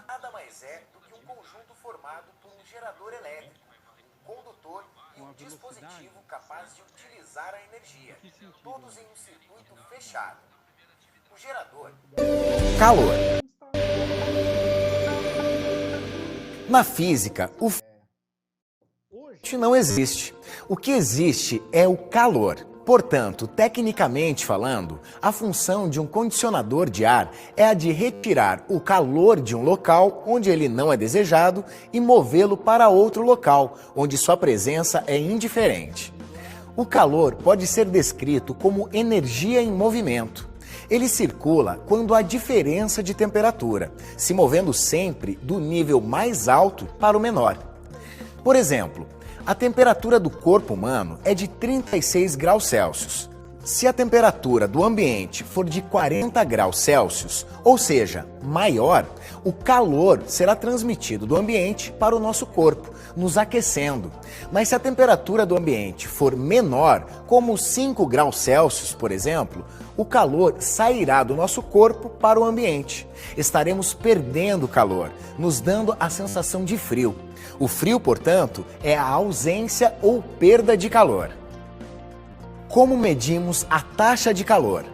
nada mais é do que um conjunto formado por um gerador elétrico, um condutor e um dispositivo capaz de utilizar a energia, todos em um circuito fechado. O gerador... Calor. Na física, o não existe. O que existe é o calor. Portanto, tecnicamente falando, a função de um condicionador de ar é a de retirar o calor de um local onde ele não é desejado e movê-lo para outro local, onde sua presença é indiferente. O calor pode ser descrito como energia em movimento. Ele circula quando há diferença de temperatura, se movendo sempre do nível mais alto para o menor. Por exemplo, a temperatura do corpo humano é de 36 graus Celsius. Se a temperatura do ambiente for de 40 graus Celsius, ou seja, maior, o calor será transmitido do ambiente para o nosso corpo, nos aquecendo. Mas se a temperatura do ambiente for menor, como 5 graus Celsius, por exemplo, o calor sairá do nosso corpo para o ambiente. Estaremos perdendo calor, nos dando a sensação de frio. O frio, portanto, é a ausência ou perda de calor. Como medimos a taxa de calor?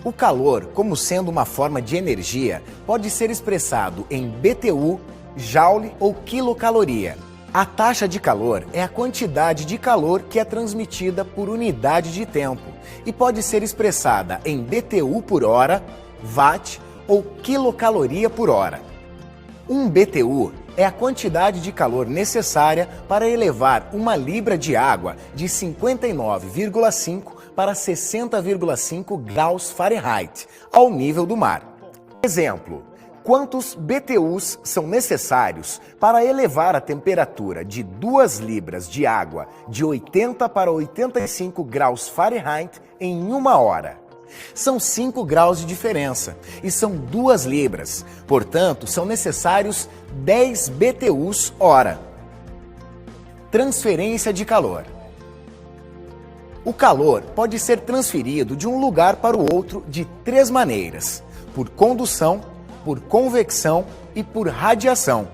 O calor, como sendo uma forma de energia, pode ser expressado em BTU, joule ou quilocaloria. A taxa de calor é a quantidade de calor que é transmitida por unidade de tempo e pode ser expressada em BTU por hora, watt ou quilocaloria por hora. 1 BTU é a quantidade de calor necessária para elevar uma libra de água de 59,5 para 60,5 graus Fahrenheit ao nível do mar. Exemplo: quantos BTUs são necessários para elevar a temperatura de 2 libras de água de 80 para 85 graus Fahrenheit em 1 hora? São 5 graus de diferença e são 2 libras, portanto, são necessários 10 BTUs hora. Transferência de calor. O calor pode ser transferido de um lugar para o outro de 3 maneiras: por condução, por convecção e por radiação.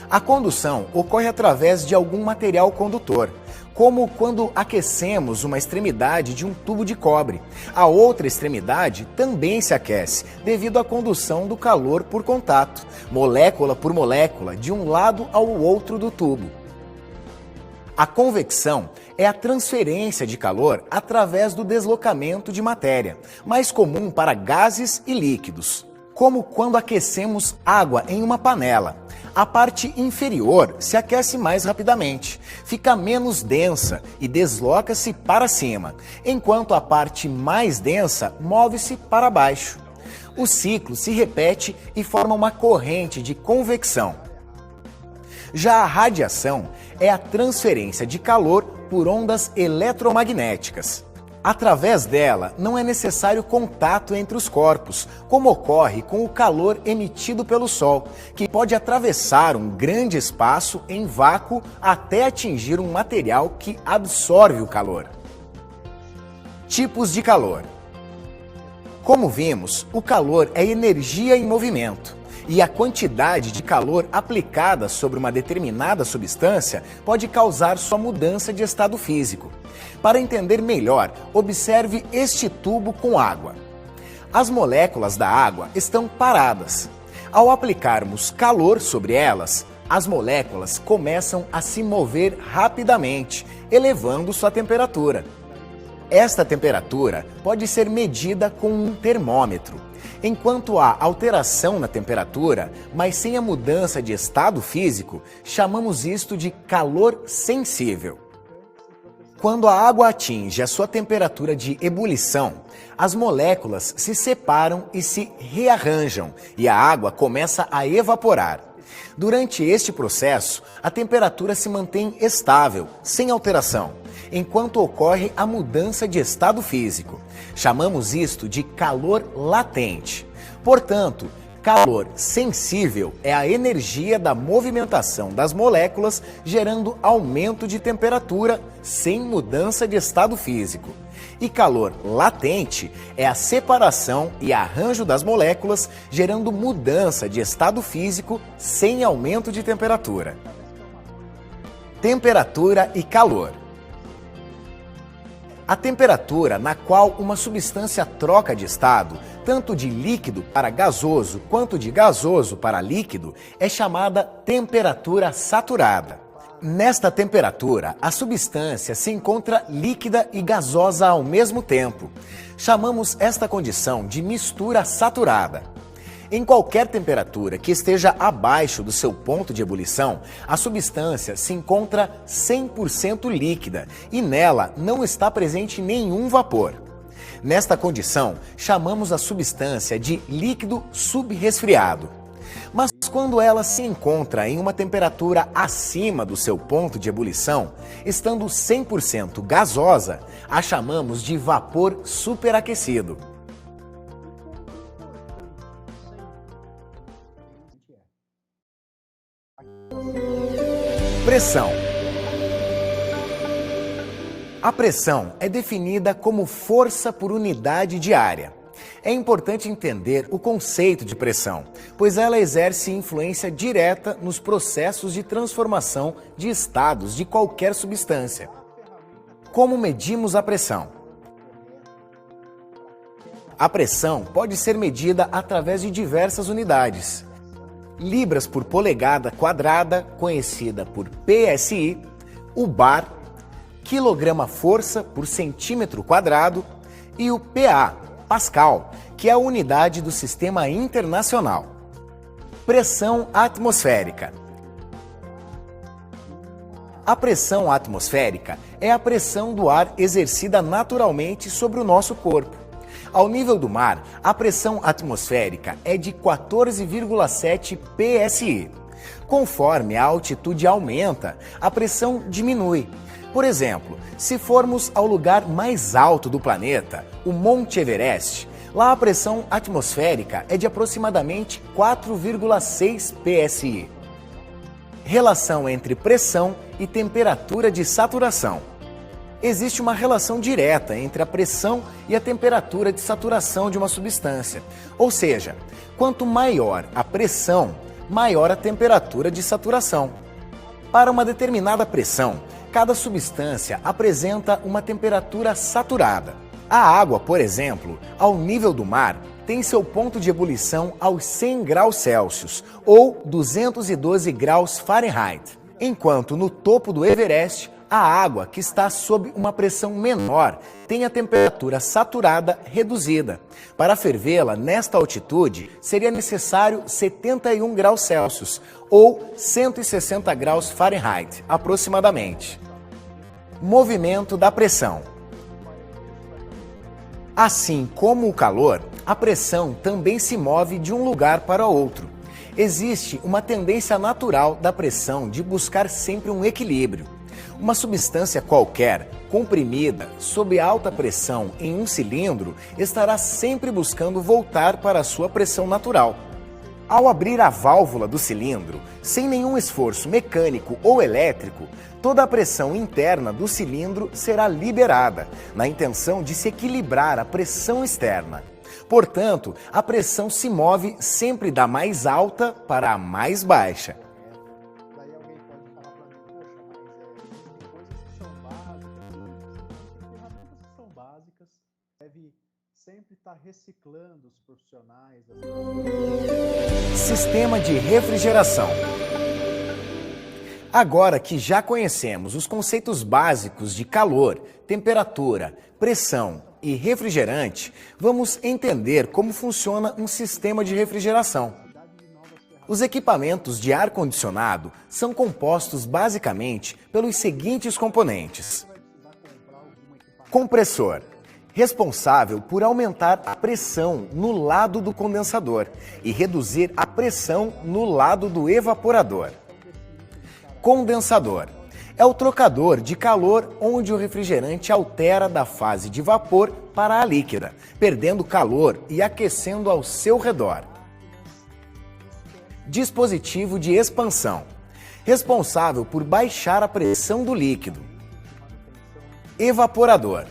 A condução ocorre através de algum material condutor, como quando aquecemos uma extremidade de um tubo de cobre. A outra extremidade também se aquece devido à condução do calor por contato, molécula por molécula, de um lado ao outro do tubo. A convecção é a transferência de calor através do deslocamento de matéria, mais comum para gases e líquidos, como quando aquecemos água em uma panela. A parte inferior se aquece mais rapidamente, fica menos densa e desloca-se para cima, enquanto a parte mais densa move-se para baixo. O ciclo se repete e forma uma corrente de convecção. Já a radiação é a transferência de calor por ondas eletromagnéticas. Através dela, não é necessário contato entre os corpos, como ocorre com o calor emitido pelo Sol, que pode atravessar um grande espaço em vácuo até atingir um material que absorve o calor. Tipos de calor. Como vimos, o calor é energia em movimento, e a quantidade de calor aplicada sobre uma determinada substância pode causar sua mudança de estado físico. Para entender melhor, observe este tubo com água. As moléculas da água estão paradas. Ao aplicarmos calor sobre elas, as moléculas começam a se mover rapidamente, elevando sua temperatura. Esta temperatura pode ser medida com um termômetro. Enquanto há alteração na temperatura, mas sem a mudança de estado físico, chamamos isto de calor sensível. Quando a água atinge a sua temperatura de ebulição, as moléculas se separam e se rearranjam e a água começa a evaporar. Durante este processo, a temperatura se mantém estável, sem alteração, enquanto ocorre a mudança de estado físico. Chamamos isto de calor latente. Portanto, calor sensível é a energia da movimentação das moléculas gerando aumento de temperatura sem mudança de estado físico. E calor latente é a separação e arranjo das moléculas, gerando mudança de estado físico sem aumento de temperatura. Temperatura e calor. A temperatura na qual uma substância troca de estado, tanto de líquido para gasoso quanto de gasoso para líquido, é chamada temperatura saturada. Nesta temperatura, a substância se encontra líquida e gasosa ao mesmo tempo. Chamamos esta condição de mistura saturada. Em qualquer temperatura que esteja abaixo do seu ponto de ebulição, a substância se encontra 100% líquida e nela não está presente nenhum vapor. Nesta condição, chamamos a substância de líquido subresfriado. Mas quando ela se encontra em uma temperatura acima do seu ponto de ebulição, estando 100% gasosa, a chamamos de vapor superaquecido. Pressão. A pressão é definida como força por unidade de área. É importante entender o conceito de pressão, pois ela exerce influência direta nos processos de transformação de estados de qualquer substância. Como medimos a pressão? A pressão pode ser medida através de diversas unidades. Libras por polegada quadrada, conhecida por PSI, o bar, quilograma-força por centímetro quadrado e o PA, Pascal, que é a unidade do Sistema Internacional. Pressão atmosférica. A pressão atmosférica é a pressão do ar exercida naturalmente sobre o nosso corpo. Ao nível do mar, a pressão atmosférica é de 14,7 psi. Conforme a altitude aumenta, a pressão diminui. Por exemplo, se formos ao lugar mais alto do planeta, o Monte Everest, lá a pressão atmosférica é de aproximadamente 4,6 psi. Relação entre pressão e temperatura de saturação. Existe uma relação direta entre a pressão e a temperatura de saturação de uma substância. Ou seja, quanto maior a pressão, maior a temperatura de saturação. Para uma determinada pressão, cada substância apresenta uma temperatura saturada. A água, por exemplo, ao nível do mar, tem seu ponto de ebulição aos 100 graus Celsius ou 212 graus Fahrenheit, enquanto no topo do Everest, a água que está sob uma pressão menor tem a temperatura saturada reduzida. Para fervê-la nesta altitude, seria necessário 71 graus Celsius ou 160 graus Fahrenheit, aproximadamente. Movimento da pressão. Assim como o calor, a pressão também se move de um lugar para outro. Existe uma tendência natural da pressão de buscar sempre um equilíbrio. Uma substância qualquer, comprimida, sob alta pressão em um cilindro, estará sempre buscando voltar para a sua pressão natural. Ao abrir a válvula do cilindro, sem nenhum esforço mecânico ou elétrico, toda a pressão interna do cilindro será liberada, na intenção de se equilibrar a pressão externa. Portanto, a pressão se move sempre da mais alta para a mais baixa. Daí alguém pode falar para mim, poxa, mas existem coisas que são básicas, deve sempre estar reciclando os profissionais. Sistema de refrigeração. Agora que já conhecemos os conceitos básicos de calor, temperatura, pressão e refrigerante, vamos entender como funciona um sistema de refrigeração. Os equipamentos de ar-condicionado são compostos basicamente pelos seguintes componentes. Compressor, responsável por aumentar a pressão no lado do condensador e reduzir a pressão no lado do evaporador. Condensador, é o trocador de calor onde o refrigerante altera da fase de vapor para a líquida, perdendo calor e aquecendo ao seu redor. Dispositivo de expansão, responsável por baixar a pressão do líquido. Evaporador,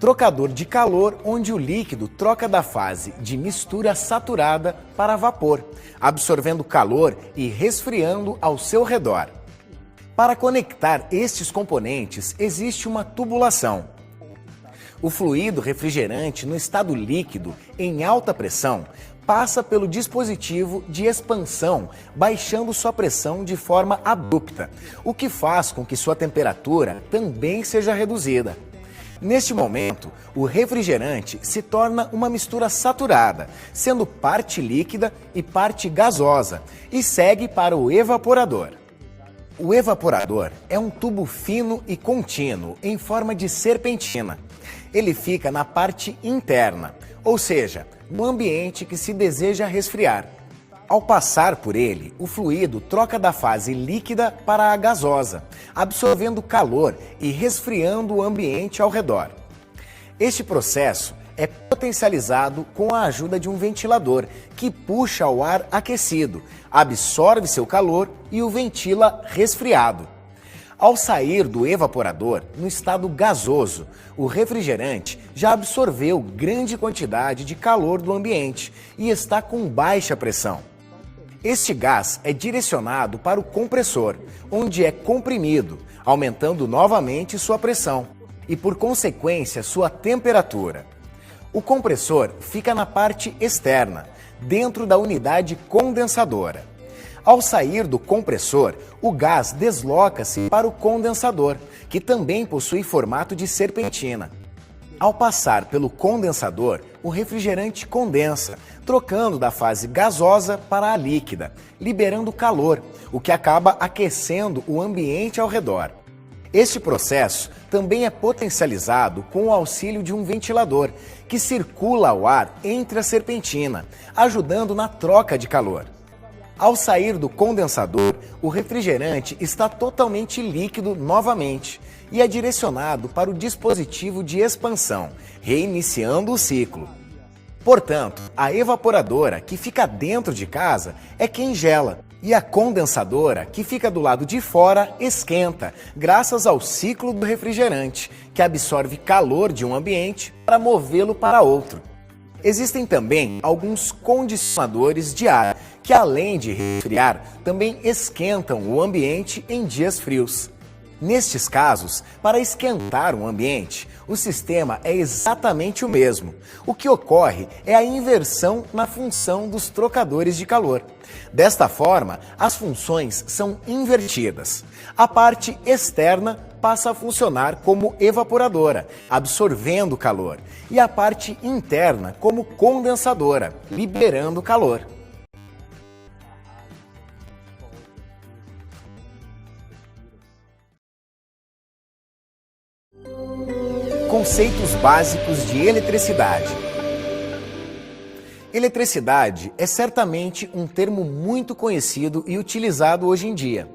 trocador de calor onde o líquido troca da fase de mistura saturada para vapor, absorvendo calor e resfriando ao seu redor. Para conectar estes componentes, existe uma tubulação. O fluido refrigerante no estado líquido, em alta pressão, passa pelo dispositivo de expansão, baixando sua pressão de forma abrupta, o que faz com que sua temperatura também seja reduzida. Neste momento, o refrigerante se torna uma mistura saturada, sendo parte líquida e parte gasosa, e segue para o evaporador. O evaporador é um tubo fino e contínuo, em forma de serpentina. Ele fica na parte interna, ou seja, no ambiente que se deseja resfriar. Ao passar por ele, o fluido troca da fase líquida para a gasosa, absorvendo calor e resfriando o ambiente ao redor. Este processo é potencializado com a ajuda de um ventilador, que puxa o ar aquecido, absorve seu calor e o ventila resfriado. Ao sair do evaporador, no estado gasoso, o refrigerante já absorveu grande quantidade de calor do ambiente e está com baixa pressão. Este gás é direcionado para o compressor, onde é comprimido, aumentando novamente sua pressão e, por consequência, sua temperatura. O compressor fica na parte externa, dentro da unidade condensadora. Ao sair do compressor, o gás desloca-se para o condensador, que também possui formato de serpentina. Ao passar pelo condensador, o refrigerante condensa, trocando da fase gasosa para a líquida, liberando calor, o que acaba aquecendo o ambiente ao redor. Este processo também é potencializado com o auxílio de um ventilador, que circula o ar entre a serpentina, ajudando na troca de calor. Ao sair do condensador, o refrigerante está totalmente líquido novamente e é direcionado para o dispositivo de expansão, reiniciando o ciclo. Portanto, a evaporadora, que fica dentro de casa, é quem gela, e a condensadora, que fica do lado de fora, esquenta, graças ao ciclo do refrigerante, que absorve calor de um ambiente para movê-lo para outro. Existem também alguns condicionadores de ar, que além de resfriar, também esquentam o ambiente em dias frios. Nestes casos, para esquentar um ambiente, o sistema é exatamente o mesmo. O que ocorre é a inversão na função dos trocadores de calor. Desta forma, as funções são invertidas. A parte externa passa a funcionar como evaporadora, absorvendo calor, e a parte interna como condensadora, liberando calor. Conceitos básicos de eletricidade. Eletricidade é certamente um termo muito conhecido e utilizado hoje em dia.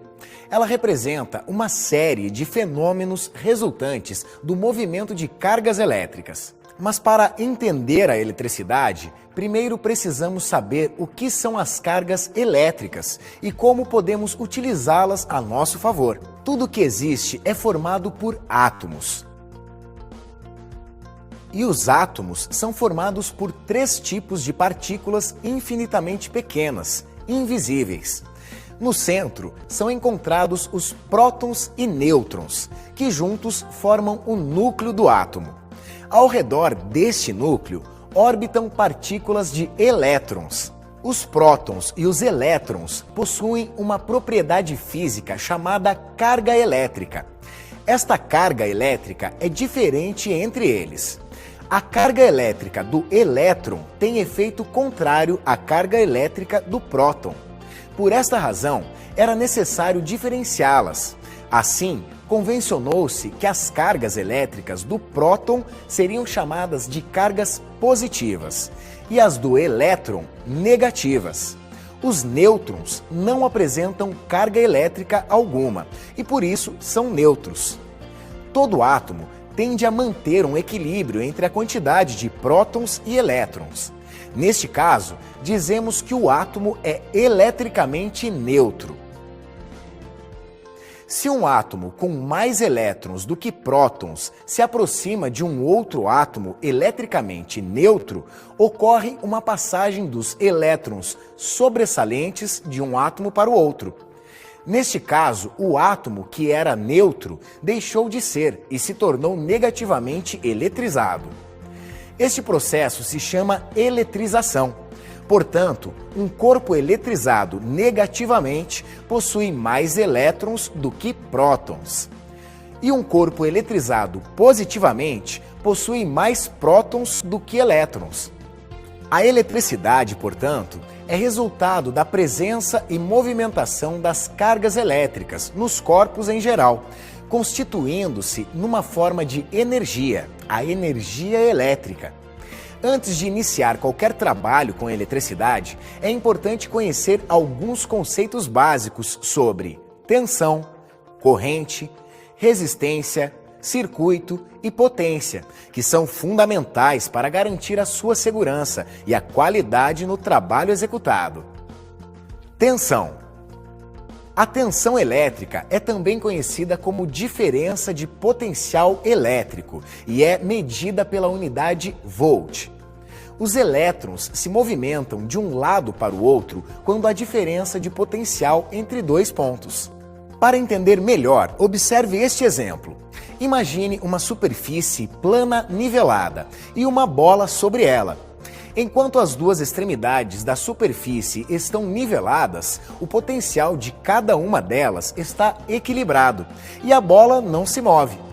Ela representa uma série de fenômenos resultantes do movimento de cargas elétricas. Mas para entender a eletricidade, primeiro precisamos saber o que são as cargas elétricas e como podemos utilizá-las a nosso favor. Tudo que existe é formado por átomos. E os átomos são formados por 3 tipos de partículas infinitamente pequenas, invisíveis. No centro são encontrados os prótons e nêutrons, que juntos formam o núcleo do átomo. Ao redor deste núcleo orbitam partículas de elétrons. Os prótons e os elétrons possuem uma propriedade física chamada carga elétrica. Esta carga elétrica é diferente entre eles. A carga elétrica do elétron tem efeito contrário à carga elétrica do próton. Por esta razão, era necessário diferenciá-las. Assim, convencionou-se que as cargas elétricas do próton seriam chamadas de cargas positivas e as do elétron negativas. Os nêutrons não apresentam carga elétrica alguma e por isso são neutros. Todo átomo tende a manter um equilíbrio entre a quantidade de prótons e elétrons. Neste caso, dizemos que o átomo é eletricamente neutro. Se um átomo com mais elétrons do que prótons se aproxima de um outro átomo eletricamente neutro, ocorre uma passagem dos elétrons sobressalentes de um átomo para o outro. Neste caso, o átomo que era neutro deixou de ser e se tornou negativamente eletrizado. Este processo se chama eletrização. Portanto, um corpo eletrizado negativamente possui mais elétrons do que prótons. E um corpo eletrizado positivamente possui mais prótons do que elétrons. A eletricidade, portanto, é resultado da presença e movimentação das cargas elétricas nos corpos em geral, constituindo-se numa forma de energia, a energia elétrica. Antes de iniciar qualquer trabalho com eletricidade, é importante conhecer alguns conceitos básicos sobre tensão, corrente, resistência, circuito e potência, que são fundamentais para garantir a sua segurança e a qualidade no trabalho executado. Tensão. A tensão elétrica é também conhecida como diferença de potencial elétrico e é medida pela unidade volt. Os elétrons se movimentam de um lado para o outro quando há diferença de potencial entre dois pontos. Para entender melhor, observe este exemplo. Imagine uma superfície plana nivelada e uma bola sobre ela. Enquanto as duas extremidades da superfície estão niveladas, o potencial de cada uma delas está equilibrado e a bola não se move.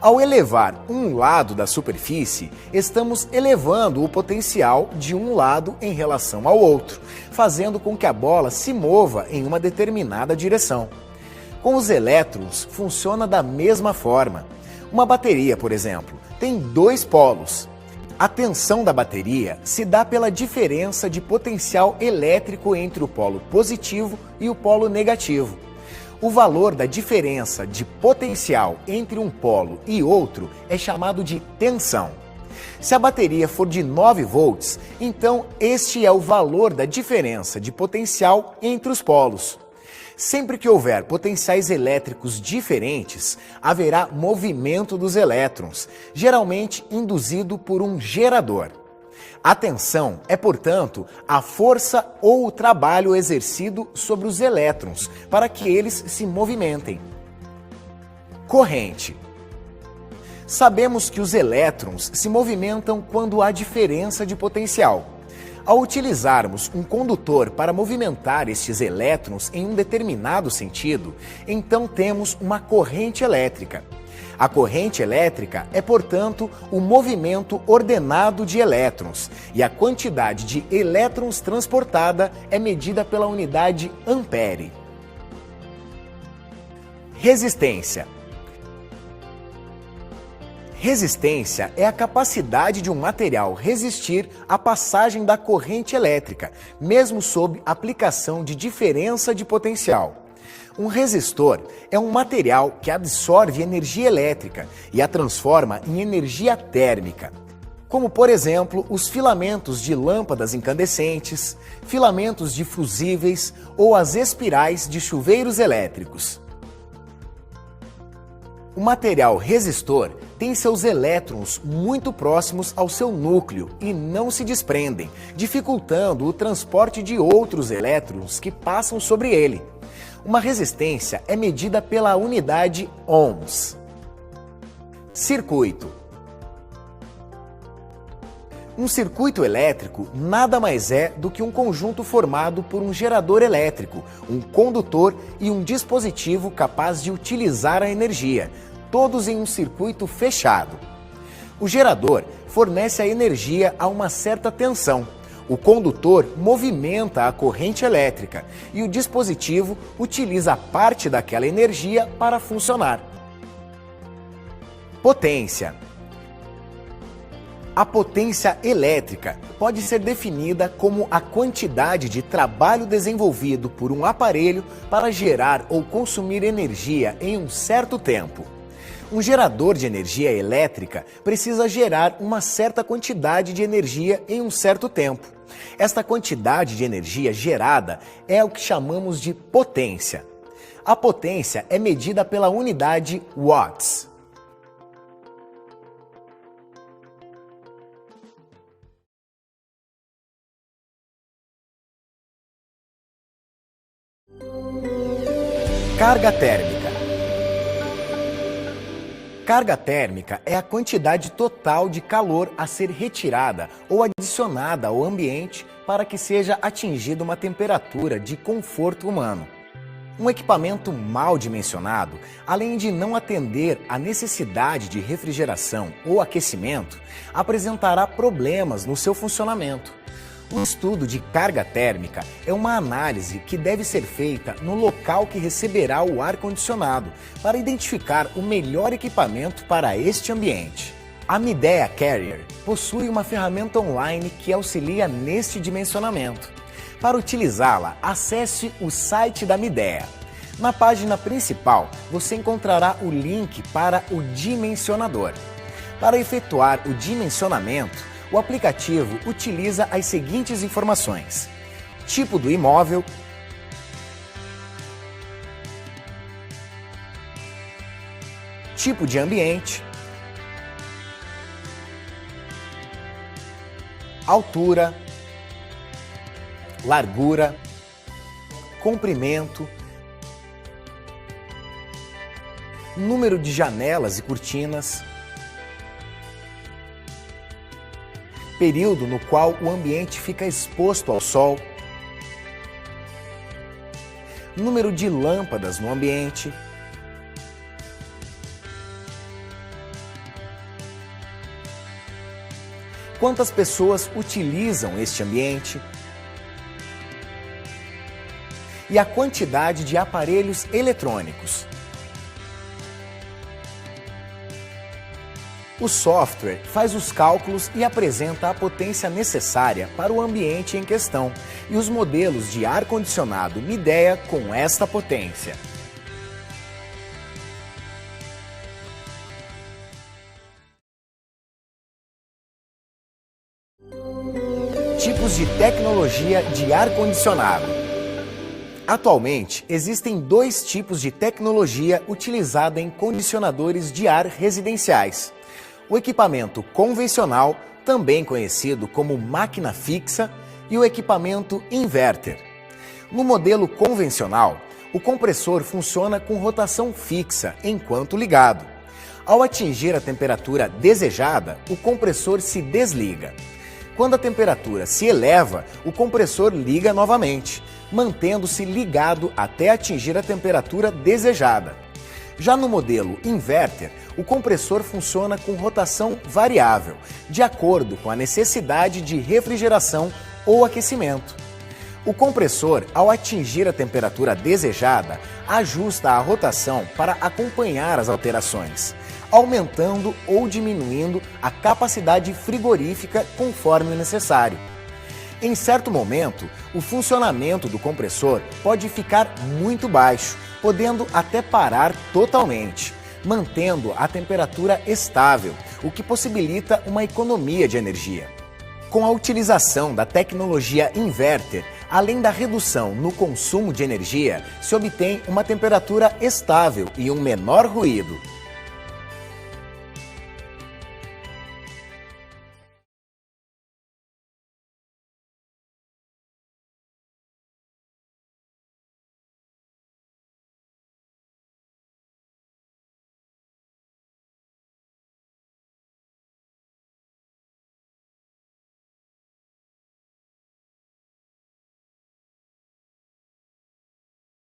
Ao elevar um lado da superfície, estamos elevando o potencial de um lado em relação ao outro, fazendo com que a bola se mova em uma determinada direção. Com os elétrons, funciona da mesma forma. Uma bateria, por exemplo, tem dois polos. A tensão da bateria se dá pela diferença de potencial elétrico entre o polo positivo e o polo negativo. O valor da diferença de potencial entre um polo e outro é chamado de tensão. Se a bateria for de 9 volts, então este é o valor da diferença de potencial entre os polos. Sempre que houver potenciais elétricos diferentes, haverá movimento dos elétrons, geralmente induzido por um gerador. A tensão é, portanto, a força ou o trabalho exercido sobre os elétrons para que eles se movimentem. Corrente. Sabemos que os elétrons se movimentam quando há diferença de potencial. Ao utilizarmos um condutor para movimentar estes elétrons em um determinado sentido, então temos uma corrente elétrica. A corrente elétrica é, portanto, o movimento ordenado de elétrons, e a quantidade de elétrons transportada é medida pela unidade ampere. Resistência. Resistência é a capacidade de um material resistir à passagem da corrente elétrica, mesmo sob aplicação de diferença de potencial. Um resistor é um material que absorve energia elétrica e a transforma em energia térmica, como, por exemplo, os filamentos de lâmpadas incandescentes, filamentos de fusíveis ou as espirais de chuveiros elétricos. O material resistor tem seus elétrons muito próximos ao seu núcleo e não se desprendem, dificultando o transporte de outros elétrons que passam sobre ele. Uma resistência é medida pela unidade ohms. Circuito. Um circuito elétrico nada mais é do que um conjunto formado por um gerador elétrico, um condutor e um dispositivo capaz de utilizar a energia, todos em um circuito fechado. O gerador fornece a energia a uma certa tensão. O condutor movimenta a corrente elétrica e o dispositivo utiliza parte daquela energia para funcionar. Potência. A potência elétrica pode ser definida como a quantidade de trabalho desenvolvido por um aparelho para gerar ou consumir energia em um certo tempo. Um gerador de energia elétrica precisa gerar uma certa quantidade de energia em um certo tempo. Esta quantidade de energia gerada é o que chamamos de potência. A potência é medida pela unidade watts. Carga térmica. Carga térmica é a quantidade total de calor a ser retirada ou adicionada ao ambiente para que seja atingida uma temperatura de conforto humano. Um equipamento mal dimensionado, além de não atender à necessidade de refrigeração ou aquecimento, apresentará problemas no seu funcionamento. O estudo de carga térmica é uma análise que deve ser feita no local que receberá o ar-condicionado para identificar o melhor equipamento para este ambiente. A Midea Carrier possui uma ferramenta online que auxilia neste dimensionamento. Para utilizá-la, acesse o site da Midea. Na página principal, você encontrará o link para o dimensionador. Para efetuar o dimensionamento, o aplicativo utiliza as seguintes informações: tipo do imóvel, tipo de ambiente, altura, largura, comprimento, número de janelas e cortinas, período no qual o ambiente fica exposto ao sol, número de lâmpadas no ambiente, quantas pessoas utilizam este ambiente e a quantidade de aparelhos eletrônicos. O software faz os cálculos e apresenta a potência necessária para o ambiente em questão e os modelos de ar-condicionado Midea com esta potência. Tipos de tecnologia de ar-condicionado. Atualmente, existem dois tipos de tecnologia utilizada em condicionadores de ar residenciais. O equipamento convencional, também conhecido como máquina fixa, e o equipamento inverter. No modelo convencional, o compressor funciona com rotação fixa enquanto ligado. Ao atingir a temperatura desejada, o compressor se desliga. Quando a temperatura se eleva, o compressor liga novamente, mantendo-se ligado até atingir a temperatura desejada. Já no modelo inverter, o compressor funciona com rotação variável, de acordo com a necessidade de refrigeração ou aquecimento. O compressor, ao atingir a temperatura desejada, ajusta a rotação para acompanhar as alterações, aumentando ou diminuindo a capacidade frigorífica conforme necessário. Em certo momento, o funcionamento do compressor pode ficar muito baixo, podendo até parar totalmente, mantendo a temperatura estável, o que possibilita uma economia de energia. Com a utilização da tecnologia inverter, além da redução no consumo de energia, se obtém uma temperatura estável e um menor ruído.